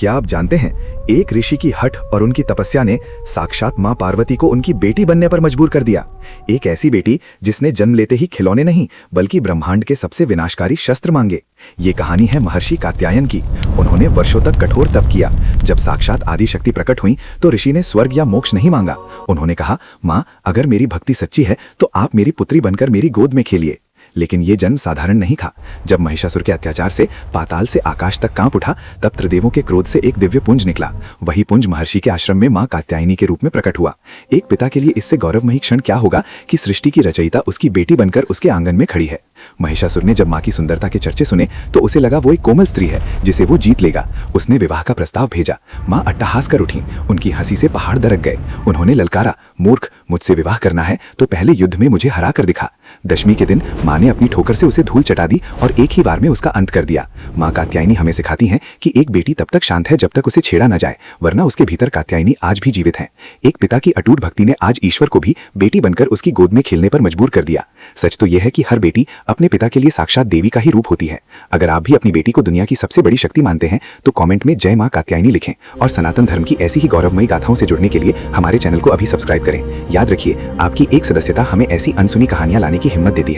क्या आप जानते हैं, एक ऋषि की हठ और उनकी तपस्या ने साक्षात मां पार्वती को उनकी बेटी बनने पर मजबूर कर दिया। एक ऐसी बेटी जिसने जन्म लेते ही खिलौने नहीं बल्कि ब्रह्मांड के सबसे विनाशकारी शस्त्र मांगे। ये कहानी है महर्षि कात्यायन की। उन्होंने वर्षों तक कठोर तप किया। जब साक्षात आदि शक्ति प्रकट हुई तो ऋषि ने स्वर्ग या मोक्ष नहीं मांगा। उन्होंने कहा, मां, अगर मेरी भक्ति सच्ची है तो आप मेरी पुत्री बनकर मेरी गोद में खेलिए। लेकिन ये जन्म साधारण नहीं था। जब महिषासुर के अत्याचार से पाताल से आकाश तक कांप उठा, तब त्रिदेवों के क्रोध से एक दिव्य पुंज निकला। वही पुंज महर्षि के आश्रम में मां कात्यायनी के रूप में प्रकट हुआ। एक पिता के लिए इससे गौरवमयी क्षण क्या होगा कि सृष्टि की रचयिता उसकी बेटी बनकर उसके आंगन में खड़ी है। महिषासुर ने जब मां की सुंदरता के चर्चे सुने तो उसे लगा वो एक कोमल स्त्री है जिसे वो जीत लेगा। उसने विवाह का प्रस्ताव भेजा। मां अट्टहास कर उठी। उनकी हंसी से पहाड़ दरक गए। उन्होंने ललकारा, मूर्ख, मुझसे विवाह करना है तो पहले युद्ध में मुझे हरा कर दिखा। दशमी के दिन मां ने अपनी ठोकर से उसे धूल चटा दी और एक ही बार में उसका अंत कर दिया। मां कात्यायनी हमें सिखाती हैं कि एक बेटी तब तक शांत है जब तक उसे छेड़ा न जाए, वरना उसके भीतर कात्यायनी आज भी जीवित है। एक पिता की अटूट भक्ति ने आज ईश्वर को भी बेटी बनकर उसकी गोद में खेलने पर मजबूर कर दिया। सच तो यह है कि हर बेटी अपने पिता के लिए साक्षात देवी का ही रूप होती है। अगर आप भी अपनी बेटी को दुनिया की सबसे बड़ी शक्ति मानते हैं तो कमेंट में जय मां कात्यायनी लिखें और सनातन धर्म की ऐसी ही गौरवमयी गाथाओं से जुड़ने के लिए हमारे चैनल को अभी सब्सक्राइब करें। याद रखिए, आपकी एक सदस्यता हमें ऐसी अनसुनी कहानियां लाने की हिम्मत देती है।